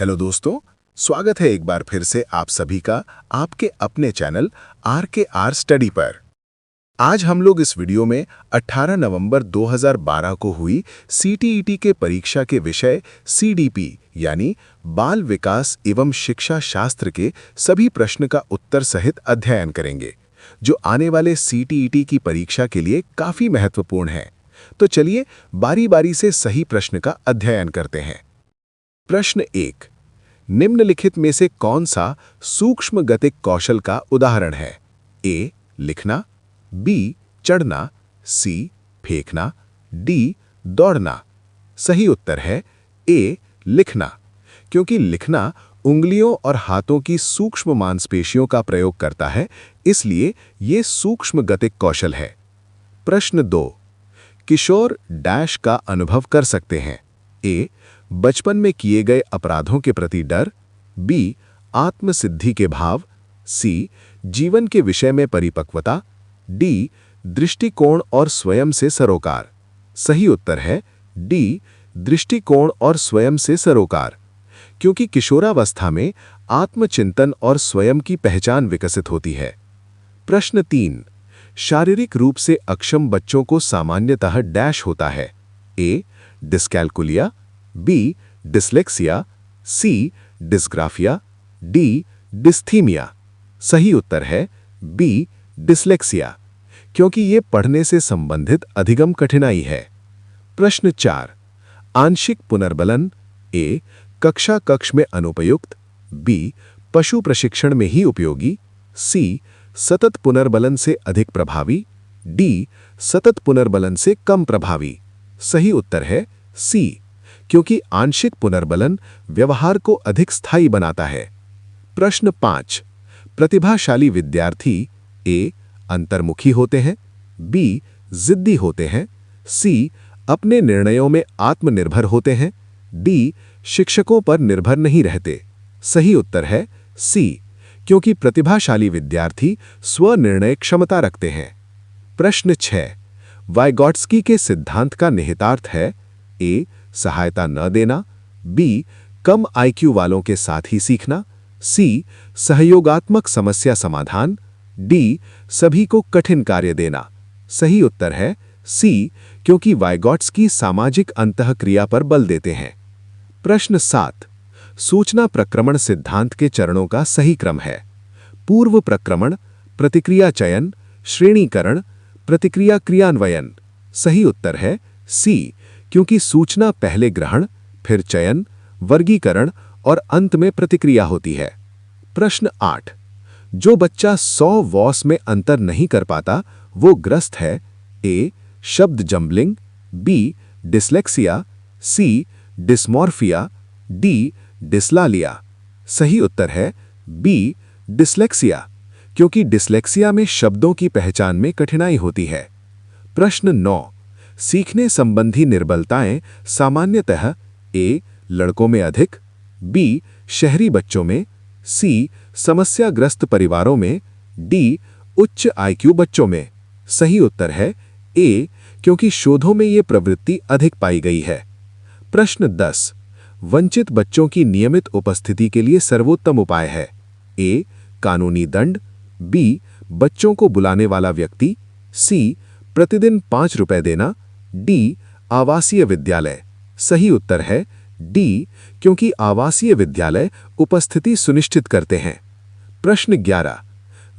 Hello दोस्तों, स्वागत है एक बार फिर से आप सभी का आपके अपने चैनल आर स्टडी पर। आज हम लोग इस वीडियो में 18 नवंबर 2012 को हुई सीटीईटी के परीक्षा के विषय सीडीपी यानी बाल विकास एवं शिक्षा शास्त्र के सभी प्रश्न का उत्तर सहित अध्ययन करेंगे, जो आने वाले सीटीईटी की परीक्षा के लिए काफी महत्वपूर्ण है। तो चलिए बारी बारी से सही प्रश्न का अध्ययन करते हैं। प्रश्न 1। निम्नलिखित में से कौन सा सूक्ष्म गतिक कौशल का उदाहरण है? ए. लिखना, बी. चढ़ना, सी. फेंकना, डी. दौड़ना। सही उत्तर है ए. लिखना, क्योंकि लिखना उंगलियों और हाथों की सूक्ष्म मांसपेशियों का प्रयोग करता है, इसलिए ये सूक्ष्म गतिक कौशल है। प्रश्न 2। किशोर डैश का अनुभव कर सकते हैं? ए. बचपन में किए गए अपराधों के प्रति डर, बी. आत्मसिद्धि के भाव, सी. जीवन के विषय में परिपक्वता, डी. दृष्टिकोण और स्वयं से सरोकार। सही उत्तर है डी. दृष्टिकोण और स्वयं से सरोकार, क्योंकि किशोरावस्था में आत्मचिंतन और स्वयं की पहचान विकसित होती है। प्रश्न 3। शारीरिक रूप से अक्षम बच्चों को सामान्यतः डैश होता है? A. Dyscalculia, B. Dyslexia, C. Dysgraphia, D. Dysthymia. सही उत्तर है बी. डिस्लेक्सिया, क्योंकि ये पढ़ने से संबंधित अधिगम कठिनाई है। प्रश्न 4। आंशिक पुनर्बलन ए. कक्षा कक्ष में अनुपयुक्त, बी. पशु प्रशिक्षण में ही उपयोगी, सी. सतत पुनर्बलन से अधिक प्रभावी, डी. सतत पुनर्बलन से कम प्रभावी। सही उत्तर है सी, क्योंकि आंशिक पुनर्बलन व्यवहार को अधिक स्थायी बनाता है। प्रश्न 5। प्रतिभाशाली विद्यार्थी ए. अंतर्मुखी होते हैं, बी. जिद्दी होते हैं, सी. अपने निर्णयों में आत्मनिर्भर होते हैं, डी. शिक्षकों पर निर्भर नहीं रहते। सही उत्तर है सी, क्योंकि प्रतिभाशाली विद्यार्थी स्वनिर्णय क्षमता रखते हैं। प्रश्न 6। वाइगॉट्स्की के सिद्धांत का निहितार्थ है? ए. सहायता न देना, बी. कम आईक्यू वालों के साथ ही सीखना, सी. सहयोगात्मक समस्या समाधान, डी. सभी को कठिन कार्य देना। सही उत्तर है सी, क्योंकि वाइगॉट्स्की सामाजिक अंतःक्रिया पर बल देते हैं। प्रश्न 7। सूचना प्रक्रमण सिद्धांत के चरणों का सही क्रम है? पूर्व प्रक्रमण, प्रतिक्रिया चयन, श्रेणीकरण, प्रतिक्रिया क्रियान्वयन। सही उत्तर है सी, क्योंकि सूचना पहले ग्रहण, फिर चयन, वर्गीकरण और अंत में प्रतिक्रिया होती है। प्रश्न 8। जो बच्चा 100 वॉस में अंतर नहीं कर पाता वो ग्रस्त है? ए. शब्द jumbling, B. Dyslexia, C. Dysmorphia, D. Dyslalia. सही उत्तर है बी. डिस्लेक्सिया, क्योंकि डिस्लेक्सिया में शब्दों की पहचान में कठिनाई होती है। प्रश्न 9। सीखने संबंधी निर्बलताएं सामान्यतः ए. लड़कों में अधिक, बी. शहरी बच्चों में, सी. समस्याग्रस्त परिवारों में, डी. उच्च आईक्यू बच्चों में। सही उत्तर है ए, क्योंकि शोधों में ये प्रवृत्ति अधिक पाई गई है। प्रश्न 10। वंचित बच्चों की नियमित उपस्थिति के लिए सर्वोत्तम उपाय है? ए. कानूनी दंड, बी. बच्चों को बुलाने वाला व्यक्ति, सी. प्रतिदिन 5 रुपए देना, डी. आवासीय विद्यालय। सही उत्तर है डी, क्योंकि आवासीय विद्यालय उपस्थिति सुनिश्चित करते हैं। प्रश्न 11।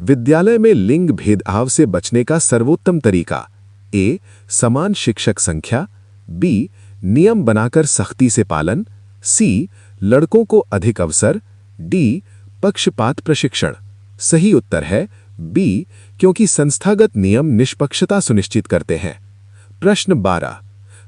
विद्यालय में लिंग भेदभाव से बचने का सर्वोत्तम तरीका? ए. समान शिक्षक संख्या, बी. नियम बनाकर सख्ती से पालन, सी. लड़कों को अधिक अवसर, डी. पक्षपात प्रशिक्षण। सही उत्तर है बी, क्योंकि संस्थागत नियम निष्पक्षता सुनिश्चित करते हैं। प्रश्न 12।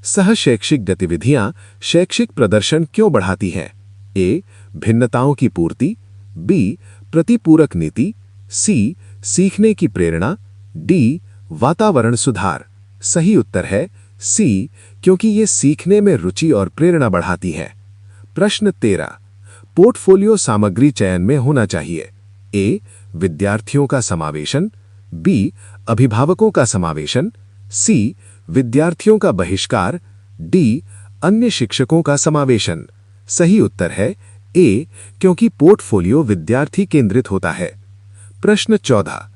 सहशैक्षिक गतिविधियां शैक्षिक प्रदर्शन क्यों बढ़ाती हैं? ए. भिन्नताओं की पूर्ति, बी. प्रतिपूरक नीति, सी. सीखने की प्रेरणा, डी. वातावरण सुधार। सही उत्तर है सी, क्योंकि ये सीखने में रुचि और प्रेरणा बढ़ाती है। प्रश्न 13। पोर्टफोलियो सामग्री चयन में होना चाहिए? ए. विद्यार्थियों का समावेशन, बी. अभिभावकों का समावेशन, सी. विद्यार्थियों का बहिष्कार, डी. अन्य शिक्षकों का समावेशन। सही उत्तर है ए, क्योंकि पोर्टफोलियो विद्यार्थी केंद्रित होता है। प्रश्न 14,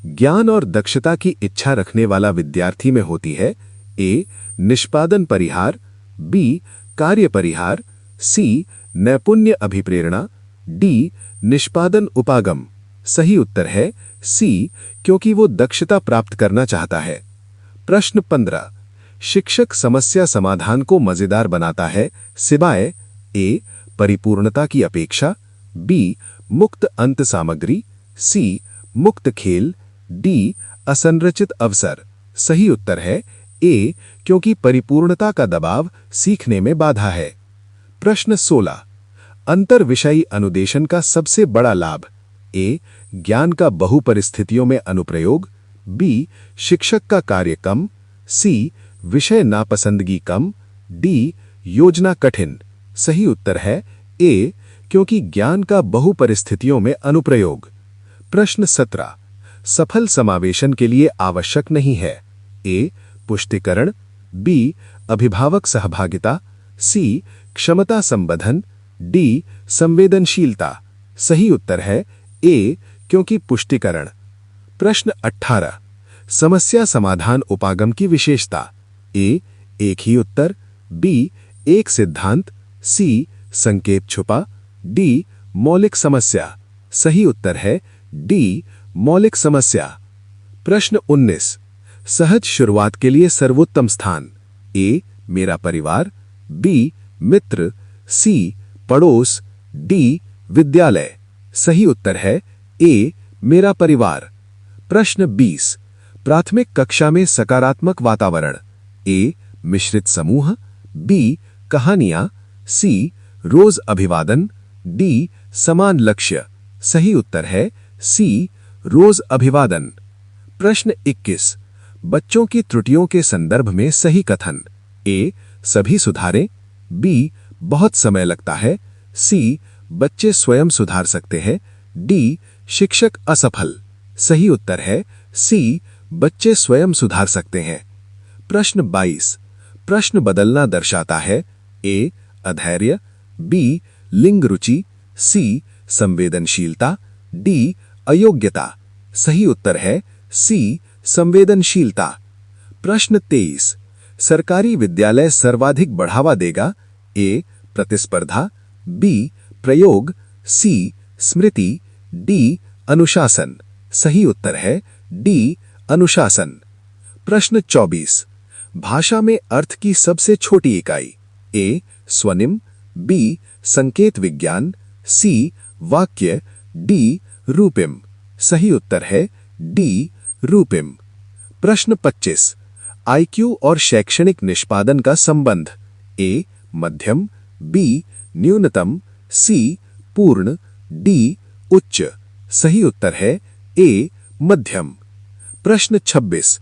ज्ञान और दक्षता की इच्छा रखने वाला विद्यार्थी में होती है ए, निष्पादन परिहार, बी, कार्य परिहार, सी, नैपुण्य अभिप्रेरणा, डी, निष्पादन उपागम। सही उत्तर है सी, क्योंकि वो दक्षता प्राप्त करना चाहता है। प्रश्न 15, शिक्षक समस्या समाधान को मजेदार बनाता है सिवाय ए, परिपूर्णता की अपेक्षा, बी, मुक्त अंत सामग्री, सी, मुक्त खेल, डी, असंरचित अवसर। सही उत्तर है ए, क्योंकि परिपूर्णता का दबाव सीखने में बाधा है। प्रश्न 16, अंतर विषयी अनुदेशन का सबसे बड़ा लाभ ए, ज्ञान का बहु परिस्थितियों में अनुप्रयोग, बी, शिक्षक का कार्य कम, सी, विषय नापसंदगी कम, डी, योजना कठिन। सही उत्तर है ए, क्योंकि ज्ञान का बहु परिस्थितियों में अनुप्रयोग। प्रश्न 17, सफल समावेशन के लिए आवश्यक नहीं है ए, पुष्टिकरण, बी, अभिभावक सहभागिता, सी, क्षमता संबंधन, डी, संवेदनशीलता। सही उत्तर है ए, क्योंकि पुष्टिकरण। प्रश्न 18, समस्या समाधान उपागम की विशेषता ए, एक ही उत्तर, बी, एक सिद्धांत, सी, संकेत छुपा, डी, मौलिक समस्या। सही उत्तर है डी, मौलिक समस्या। प्रश्न 19, सहज शुरुआत के लिए सर्वोत्तम स्थान ए, मेरा परिवार, बी, मित्र, सी, पड़ोस, डी, विद्यालय। सही उत्तर है ए, मेरा परिवार। प्रश्न 20, प्राथमिक कक्षा में सकारात्मक वातावरण ए, मिश्रित समूह, बी, कहानियां, सी, रोज अभिवादन, डी, समान लक्ष्य। सही उत्तर है सी, रोज अभिवादन। प्रश्न 21, बच्चों की त्रुटियों के संदर्भ में सही कथन ए, सभी सुधारें, बी, बहुत समय लगता है, सी, बच्चे स्वयं सुधार सकते हैं, डी, शिक्षक असफल। सही उत्तर है सी, बच्चे स्वयं सुधार सकते हैं। प्रश्न 22, प्रश्न बदलना दर्शाता है ए, अधैर्य, बी, लिंग रुचि, सी, संवेदनशीलता, डी, अयोग्यता। सही उत्तर है सी, संवेदनशीलता। प्रश्न 23, सरकारी विद्यालय सर्वाधिक बढ़ावा देगा ए, प्रतिस्पर्धा, बी, प्रयोग, सी, स्मृति, डी, अनुशासन। सही उत्तर है डी, अनुशासन। प्रश्न 24, भाषा में अर्थ की सबसे छोटी इकाई ए, स्वनिम, बी, संकेत विज्ञान, सी, वाक्य, डी, रूपिम। सही उत्तर है डी, रूपिम। प्रश्न 25, आईक्यू और शैक्षणिक निष्पादन का संबंध ए, मध्यम, बी, न्यूनतम, सी, पूर्ण, डी, उच्च। सही उत्तर है ए, मध्यम। प्रश्न 26,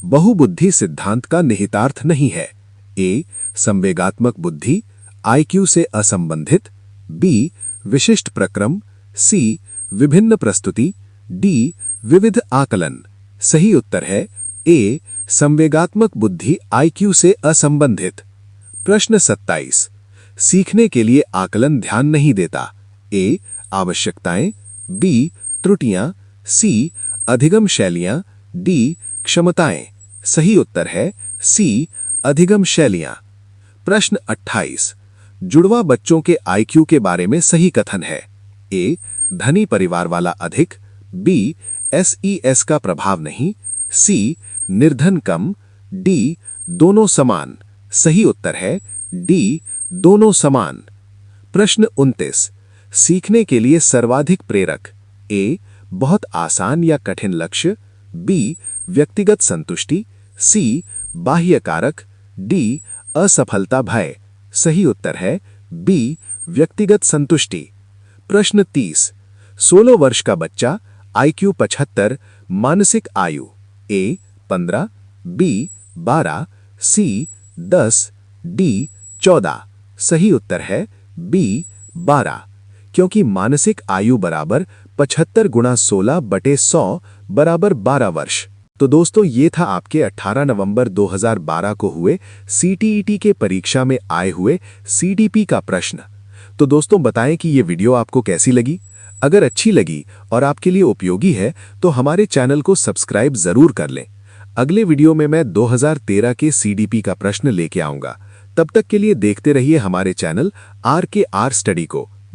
बहुबुद्धि सिद्धांत का निहितार्थ नहीं है ए, संवेगात्मक बुद्धि, आईक्यू से असंबंधित, बी, विशिष्ट प्रक्रम, सी, विभिन्न प्रस्तुति, डी, विविध आकलन। सही उत्तर है ए, संवेगात्मक बुद्धि आईक्यू से असंबंधित। प्रश्न 27, सीखने के लिए आकलन ध्यान नहीं देता ए, आवश्यकताएं, बी, त्रुटियां, सी, अधिगम शैलियां, डी, क्षमताएं। सही उत्तर है सी, अधिगम शैलियां। प्रश्न 28, जुड़वा बच्चों के आईक्यू के बारे में सही कथन है ए, धनी परिवार वाला अधिक, बी, एसईएस का प्रभाव नहीं, सी, निर्धन कम, डी, दोनों समान। सही उत्तर है डी, दोनों समान। प्रश्न 29, सीखने के लिए सर्वाधिक प्रेरक ए, बहुत आसान या कठिन लक्ष्य, बी, व्यक्तिगत संतुष्टि, सी, बाह्य कारक, डी, असफलता भय। सही उत्तर है बी, व्यक्तिगत संतुष्टि। प्रश्न 30, 16 वर्ष का बच्चा, आईक्यू 75, मानसिक आयु ए, 15, बी, 12, सी, 10, डी, 14। सही उत्तर है बी, 12, क्योंकि मानसिक आयु बराबर 75 गुणा 16/100 बराबर 12 वर्ष। तो दोस्तों ये था आपके 18 नवंबर 2012 को हुए सीटीईटी के परीक्षा में आए हुए सीडीपी का प्रश्न। तो दोस्तों बताएं कि ये वीडियो आपको कैसी लगी। अगर अच्छी लगी और आपके लिए उपयोगी है तो हमारे चैनल को सब्सक्राइब जरूर कर लें। अगले वीडियो में मैं 2013 के सीडीपी का प्रश्न लेके आऊंगा। तब तक के लिए देखते रहिए हमारे चैनल आर के आर स्टडी को।